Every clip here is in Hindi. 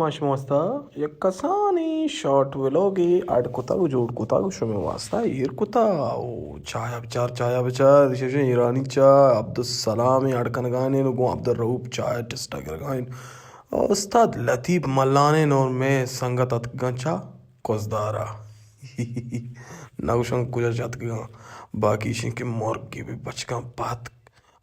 mash mosta yakasani short vlogi adkutagu jodkutagu shume wasta irkuta o chaya bichar şeşe irani cha abdussalami adkanaganin go abdurraub chaya testagirgain ustad latif mallane nor me sangat atgancha kozdara nagushan kuja jatga baki shinke morgi bi bachkan pat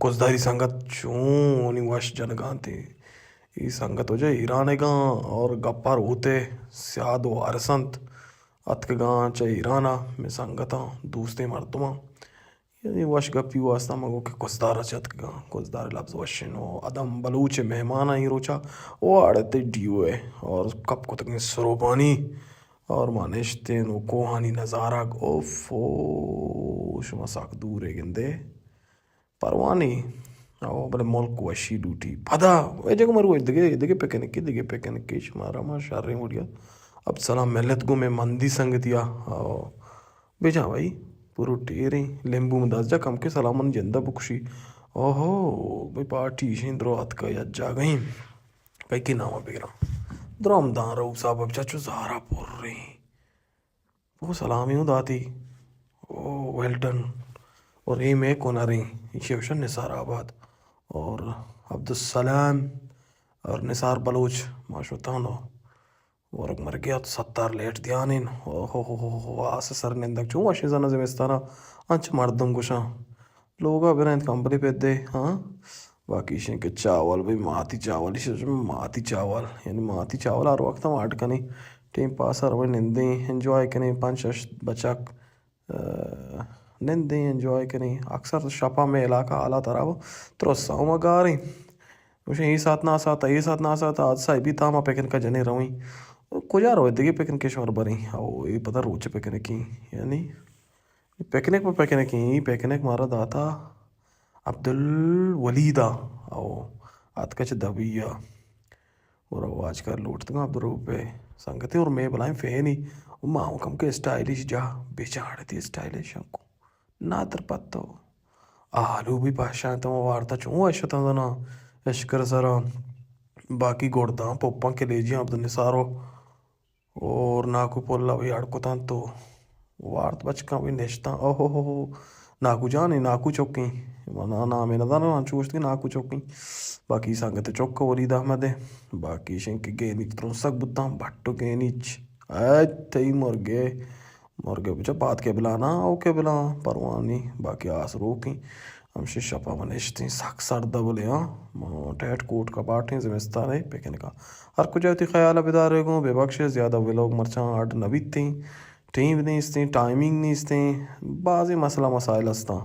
कोसदारी संगत चूं निवाश जनगांते ई संगत हो जाए ईरानेगा और गप्पार होते स्याद व अरसंत अतकगा चे ईराना में संगता दूसरे मर्दमा यानी वश गप्पी वास्ता मगो के कोसदारा चतकगा कोसदार लफ्ज वशिनो अदम बलूच मेहमान आई रोचा वो आड़ते डियो है और कप को तक सरोबानी और मानिश्ते नो कोहानी नजारा ओफो शुमा साक दूर है गिंदे परवानी आओ बले मुल्क वशी डूटी पदा वे जगह मरु दिगे पेकन के शुमारा मा शारे मुड़िया अब सलाम मेहनत गो में मंदी संगतिया आओ बेजा भाई पुरु टेरे लेंबू में दस जा कम के सलामन जिंदा बुखशी ओहो भाई पार्टी शिंद्रो हाथ का या जा गई भाई की नामा बेरा द्रम दारो साहब अब चाचू ज़ारा पुर रही वो सलामी हूँ दाती ओ वेल डन और ये मैं कोनारी शिवशन निसाराबाद और अब्दुलसलाम और निसार बलूच माशुतानो और मर गया तो 70 लेट ध्यान हो आसे सर निंदक चूँ वाशिजाना ज़िमिस्ताना अंच मर्दम गुशा लोगा बिना कंपनी पे दे हाँ बाकी शें के चावल भाई माती चावल यानी माती चावल हर वक्त हम आट कनी टीम पास हर वही निंदे एंजॉय कनी 5-6 बचक निंदे एंजॉय करें अक्सर शपा में इलाका आला तरह तो साऊ मगा रही मुझे ये साथ ना साथ आज सा भी तामा पेकन का जने रही कुछ रो दिगे पेकन के शोर बरी आओ ये पता रोच पेकने की यानी पेकनिक मारा दाता अब्दुल वलीदा आओ आज का दबिया और आवाज कर लूटते अब्दुल रूपे संगति और मैं बुलाएं फेनी माओ कम के स्टाइलिश जा बेचाड़ती स्टाइलिश को नादर पत्तो आलू भी पाशा तो वार्ता चूँ अशता ना एशकर सरा बाकी गोड़दा पोपा के ले जिया अब्दुल निसारो और नाकू पोल्ला भी अड़कोता तो वार्त बचका भी नेश्ता ओहो हो नाकू जाने नाकू चौकी मना ना मेरा दाना चूस्ती नाकू चौकी बाकी संगत चौक वलीद अहमद है बाकी शेंक गे नीच त्रोसक बुद्धा भट्टो गे नीच तई मुर्गे बुझा बात के बिलाना ओ के बिला परवानी बाकी आस रोकी हमसे शपा बनिश्ती सख सरदा बोले हाँ टैट कोट का बाटें जिम्मेदार है पेकन का हर कुछ ऐसी ख्याल बिदारे गो बेबख्श ज़्यादा वे लोग मरचा आड नबी थी टीम नहीं थी टाइमिंग नहीं थी बाज़ी मसला मसाइल हस्ता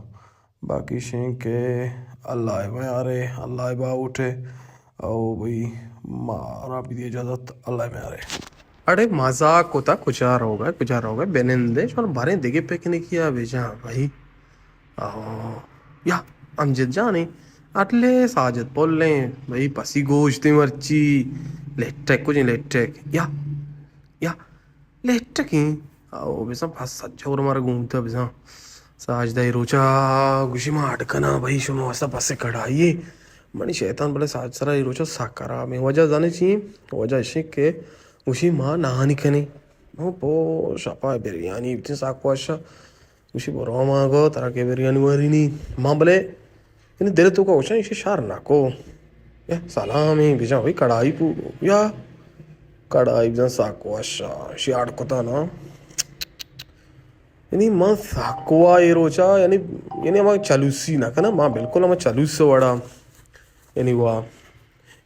बाकी शें के अल्लाह में अल्लाह बा उठे ओ भाई मारा भी दी इजाज़त अल्लाह में आ रहे अरे मजाक होता कुछ आ रहा होगा बेनिंदे और बारे दिगे पेकने किया बेजा भाई आओ या अमजद जाने अटले साजद बोल ले भाई पसी गोश्त मर्ची लेटेक कुछ लेटेक या लेटेक ही आओ बेसा फस सज्जोर मार घूमता बेसा साजदा रोचा गुशी में अटकना भाई शुमा वैसा बस कढ़ाइए मनी शैतान बोले साज सरा रोचा साकरा में वजह जाने चाहिए वजह इश्क के उसी माँ नहानी कने वो पो शपा बिरयानी इतनी साकवाशा उसी बोरो मांगो तरह के बिरयानी वारी नहीं माँ बोले इन दिल तो का उछा इसे शार ना को या सलाम ही बिजा भाई कढ़ाई पू या कढ़ाई बिजा साकवाशा शियाड़ को था ना यानी माँ साकवा ये रोचा यानी हमारे चालूसी ना कना माँ बिल्कुल हमारे चालूस से वड़ा यानी वाह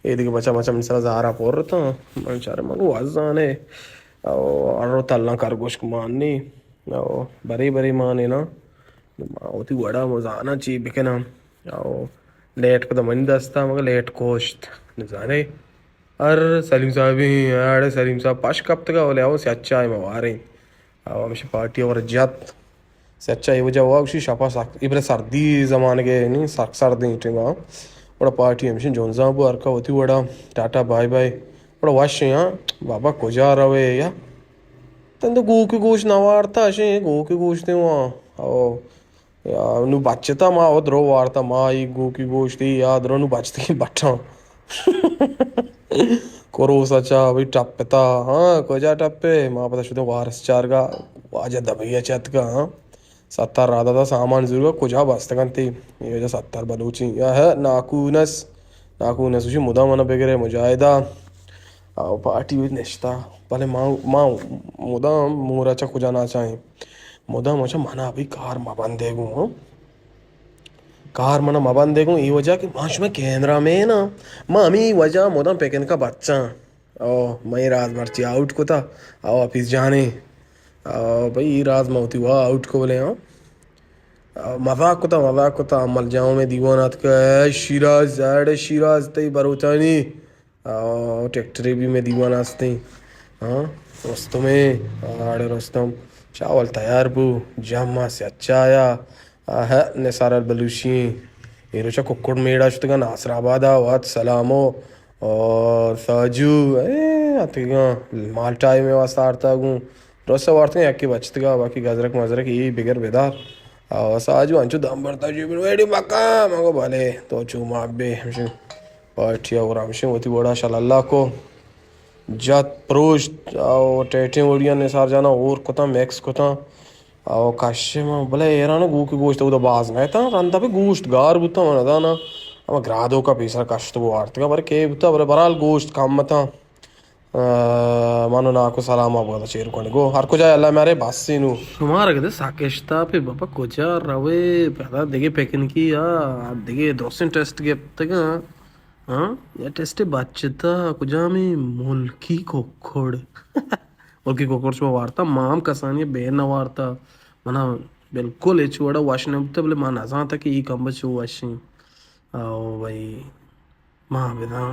ये देखिए बच्चा मिसाल ज़ारा पोर था मन चारे मगो वाजाने और तल्ला कारगोश को माननी और बरी माने ना होती वड़ा मजाना चाहिए बिकना और लेट को तो मन दस्ता मगर लेट कोश्त जाने अर सलीम साहब ही अरे सलीम साहब पाश कब तक बोले आओ से अच्छा है मवारे आओ हमेशा पार्टी और जत से अच्छा ये वजह हुआ उसी शपा साक इबरे सर्दी ज़माने के नहीं सर्दी इटेगा बड़ा पार्टी हमेशा जोनजा बो अर्का होती बड़ा टाटा बाय बड़ा वाश यहाँ बाबा कोजा रवे या तंदो गो के गोश नवारता अशे गो के गोश थे वहाँ आओ Ya nu bacheta ma odro warta ma I goki goshti ya adro nu bachti batta. Korosacha भाई टप्पता हाँ कोजा टप्पे माँ पता शुद्ध वारस चार का वाजा दबैया चत का हाँ सत्तर राधा था सामान जरूर कोजा बस्तकंती ये वजह सत्तर बलूची या है नाकूनस नाकूनस उसी मुदा मना बेगरे मुजाहिदा आओ पार्टी हुई निश्ता पहले माँ माँ मुदा मोरा चा कुजा ना चाहे मुदा मुझे मना अभी कार माबन देगू हाँ कार मना माबान देखूं ये वजह कि माश में कैमरा में ना मामी वजह मोदम पेकन का बच्चा ओ मैं राज मर्ची आउट को था आओ ऑफिस जाने भाई राज मौती हुआ आउट को बोले हाँ मजाक को था मल जाऊँ मैं दीवाना का शिराज ज़ाड शिराज तई बरोचानी ट्रैक्टरे भी मैं दीवाना हंसते हाँ रस्तम आड़े रस्तम चावल तैयार बू जम्मा से अच्छा आया है निसार बलूशी ये रोचा कुक्कुड़ मेड़ा शुतगा नासराबादा वात सलामो और साजू अतगा माल्टाई में वास्ता गूँ रोसा वार्ते याकी बचतगा बाकी गजरक मजरक ये बिगर बेदार और साजू अंचु दम भरता जी वेडी मक्का मगो भले तो चूमा अब्बे हमसे पार्टिया और हमसे होती बड़ा शल्ला को जात प्रोस्ट और टेटे ओडिया निसार जाना और कोता मैक्स कोता आओ काशे में भले यार ना गूकी गोश्त उदा बाज ना था रंदा पे गोश्त गार बुता मना था ना अब ग्रादो का पैसा कष्ट वो आर्थ का बरे के बुता बरे बराल गोश्त काम मता मानो ना को सलाम आप बोला चेर कोने गो हर को जाए अल्लाह मेरे बास से नु तुम्हारा कहते साकेश्ता पे बाबा कोचा रवे पता देखे पेकिन की या देखे दोस्तन टेस्ट के तक हाँ या टेस्ट बातचीता कुजा में मुल्की कोकोड़ मुल्की कोकोड़ से वार्ता माम कसानी बेन वार्ता मना बिल्कुल ये चुड़ा वाशने तो बोले माना जहाँ तक ये कम बच्चों वाशी आओ भाई माँ बेदा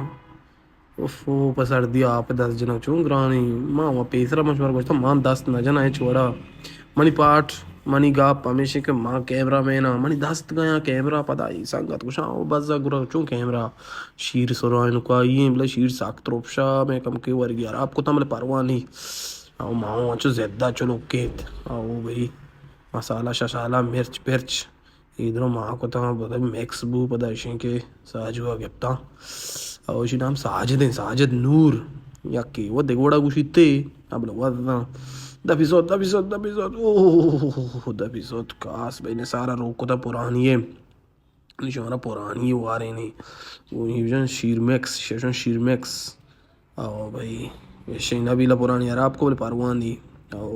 उफ़ो पसर दिया आप 10 जना चूँ ग्रानी माँ वहाँ पेसरा मशवरा कुछ तो माँ 10 न जना है चुड़ा मनी पाठ मनी गाप हमेशा के माँ कैमरा में ना मनी 10 गया कैमरा पता ही संगत कुछ आओ बस जा गुरा चूँ कैमरा शीर सुराइन को ये बोले शीर साख्त रोपशा में कम के वर्ग यार आपको तो मतलब परवाह नहीं आओ माँ अच्छो ज़्यादा चलो केत आओ भाई मसाला शसाला मिर्च पिर्च इधरों माँ को तो पता मैक्स बू पता इशे के साजुआ गिफ्ता और इसी नाम साजिद नूर या के वो देखोड़ा कुछ इतने अब लोग वादा दबिसोत ओह दबिसोत काश भाई ने सारा रोक को था पुरानी है निशाना पुरानी है वो आ रही नहीं वो यूजन शीर मैक्स आओ भाई ये नबीला पुरानी यार आपको बोले परवान नहीं आओ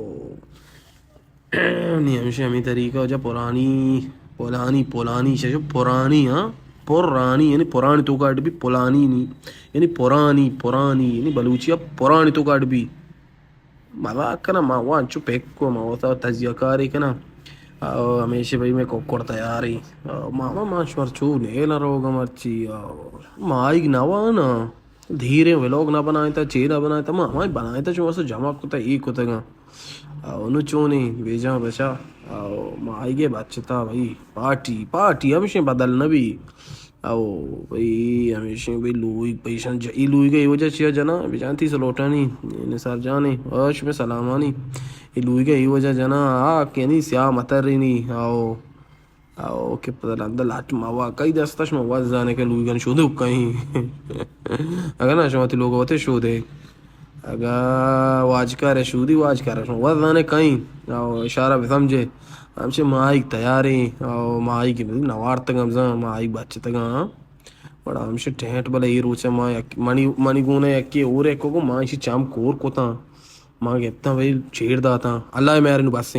नहीं हमेशा हमें तरीका हो जा पुरानी जो पुरानी हाँ पुरानी यानी पुरानी तो काट भी पुरानी नहीं यानी पुरानी यानी बलूचिया पुरानी तो काट भी मजाक करना माँ वहाँ चुप एक को माँ होता तजियाकारी करना हमेशा भाई मैं कोकर तैयार ही मामा माशवर चू ने ना रोगा मर्ची माइक नवा ना धीरे वे लोग ना बनाए था चेहरा बनाए था मामा बनाए था जो जमा को था एक होता गा उन्हें चोने भेजा बचा माई के बच्चा भाई पार्टी हमेशा बदलना भी आओ भाई हमेशा भाई लुई पैसा लुई का ये वजह चाहिए जना बेचानती से लौटा नहीं निसार जाने अर्श में सलामा नहीं ये लुई का ये वजह जना के नहीं स्या मतर रही नहीं आओ के पता अंदर लाट मावा कई दस्तश मावा जाने के लुई गन शोधे कहीं अगर ना शोधे लोग होते शोधे अगर वाजकार है शूदी वाजकार है वह जाने कहीं आओ इशारा भी समझे हमसे माइक तैयार है और माइक नवार तक हम माइक बच्चे तक हाँ बड़ा हमसे टेंट बला ये रोचे माँ मनी गुने यक्के और एक को माँ इसी चाम कोर को था माँ कहता भाई छेड़ दा था अल्लाह मेरे नु बस